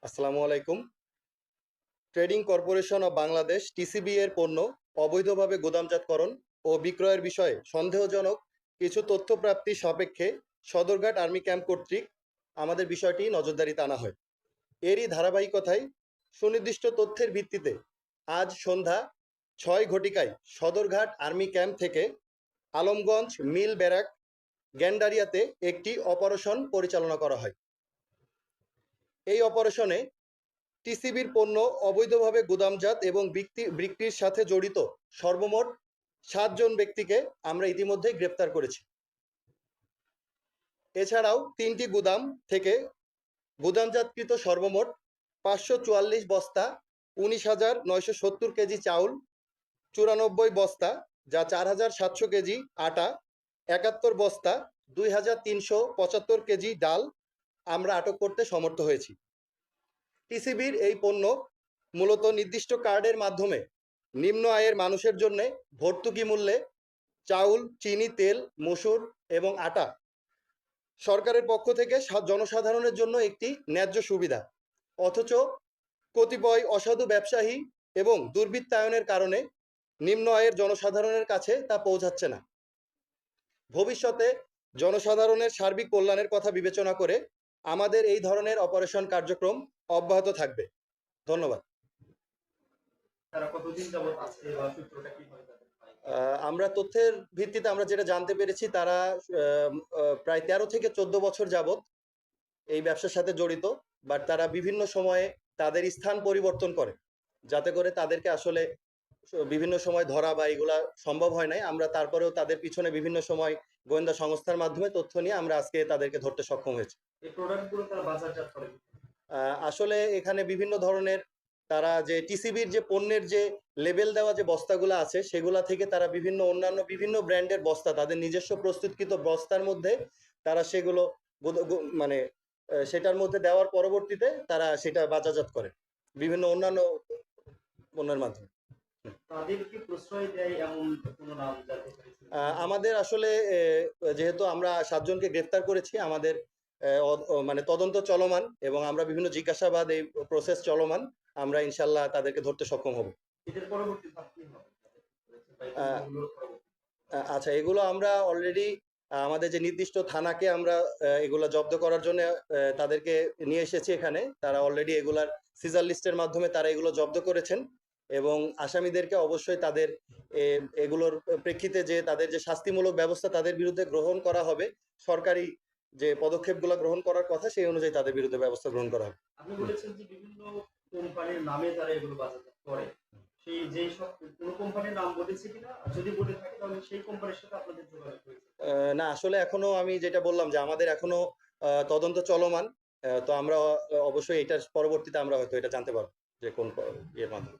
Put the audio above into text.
আসসালামু আলাইকুম। Trading corporation of Bangladesh TCB এর পণ্য অবৈধভাবে গুদামজাতকরণ ও বিক্রয়ের বিষয়ে সন্দেহজনক কিছু তথ্য প্রাপ্তি সাপেক্ষে সদরঘাট আর্মি ক্যাম্প কর্তৃক আমাদের বিষয়টি নজরদারিতে আনা হয়। এরই ধারাবাহিকতায় সুনির্দিষ্ট তথ্যের ভিত্তিতে আজ সন্ধ্যা ৬ ঘটিকায় সদরঘাট আর্মি ক্যাম্প থেকে আলমগঞ্জ মিল ব্যারাক গ্যান্ডারিয়াতে একটি অপারেশন পরিচালনা করা হয়। এই অপারেশনে টিসিবির পণ্য অবৈধভাবে গুদামজাত এবং বিক্রির সাথে জড়িত সর্বমোট ৭ জন ব্যক্তিকে আমরা ইতিমধ্যেই গ্রেপ্তার করেছি। এছাড়াও ৩টি গুদাম থেকে গুদামজাতকৃত সর্বমোট ৫৪৪ বস্তা ১৯,৯৭০ কেজি চাউল, ৯৪ বস্তা যা ৪,৭০০ কেজি আটা, ৭১ বস্তা ২,৩৭৫ কেজি ডাল আমরা আটক করতে সমর্থ হয়েছি। টিসিবির এই পণ্য মূলত নির্দিষ্ট কার্ডের মাধ্যমে নিম্ন আয়ের মানুষের জন্য ভর্তুকি মূল্যে চাউল, চিনি, তেল, মসুর এবং আটা সরকারের পক্ষ থেকে জনসাধারণের জন্য একটি ন্যায্য সুবিধা, অথচ কতিপয় অসাধু ব্যবসায়ী এবং দুর্বৃত্তায়নের কারণে নিম্ন আয়ের জনসাধারণের কাছে তা পৌঁছাচ্ছে না। ভবিষ্যতে জনসাধারণের সার্বিক কল্যাণের কথা বিবেচনা করে আমাদের এই ধরনের অপারেশন কার্যক্রম অব্যাহত থাকবে। ধন্যবাদ। আমরা তথ্যের ভিত্তিতে আমরা যেটা জানতে পেরেছি, তারা প্রায় ১৩ থেকে ১৪ বছর যাবৎ এই ব্যবসার সাথে জড়িত, বাট তারা বিভিন্ন সময়ে তাদের স্থান পরিবর্তন করে, যাতে করে তাদেরকে আসলে বিভিন্ন সময় ধরা বা এগুলা সম্ভব হয় নাই। আমরা তারপরেও তাদের পিছনে বিভিন্ন সময় গোয়েন্দা সংস্থার মাধ্যমে তথ্য নিয়ে আমরা আজকে তাদেরকে ধরতে সক্ষম হয়েছি। এই প্রোডাক্টগুলো তারা বাজারজাত করে আসলে এখানে বিভিন্ন ধরনের তারা যে টিসিবির যে পণ্যের যে লেবেল দেওয়া যে বস্তাগুলো আছে, সেগুলা থেকে তারা অন্যান্য বিভিন্ন ব্র্যান্ডের বস্তা, তাদের নিজস্ব প্রস্তুতকৃত বস্তার মধ্যে তারা সেগুলো মানে সেটার মধ্যে দেওয়ার পরবর্তীতে তারা সেটা বাজারজাত করে বিভিন্ন অন্যান্য পণ্যের মাধ্যমে। আমাদের আসলে যেহেতু আমরা ৭ জনকে গ্রেফতার করেছি, আমাদের মানে তদন্ত চলমান এবং আমরা বিভিন্ন জিজ্ঞাসাবাদ এই প্রসেস চলমান। আমরা ইনশাল্লাহ তাদেরকে ধরতে সক্ষম হব। আচ্ছা, এগুলো আমরা অলরেডি আমাদের যে নির্দিষ্ট থানাকে আমরা এগুলো জব্দ করার জন্য তাদেরকে নিয়ে এসেছি এখানে। তারা অলরেডি এগুলার সিজার লিস্টের মাধ্যমে তারা এগুলো জব্দ করেছেন এবং আসামিদেরকে অবশ্যই তাদের এগুলোর প্রেক্ষিতে যে তাদের যে শাস্তিমূলক ব্যবস্থা তাদের বিরুদ্ধে গ্রহণ করা হবে, সরকারি যে পদক্ষেপগুলো গ্রহণ করার কথা সেই অনুযায়ী তাদের বিরুদ্ধে ব্যবস্থা গ্রহণ করা হবে। আপনি বলেছেন যে বিভিন্ন কোম্পানির নামে তারা এগুলো বাজারজাত করে, সেই যে সব কোন কোম্পানির নাম বলেছে কিনা, যদি বলে থাকে তাহলে সেই কোম্পানির সাথে আপনাদের যোগাযোগ হয়েছে? না, আসলে এখনো আমি যেটা বললাম যে আমাদের এখনো তদন্ত চলমান। তো আমরা অবশ্যই এটার পরবর্তীতে আমরা হয়তো এটা জানতে পারবো যে কোন ইয়ের মাধ্যমে।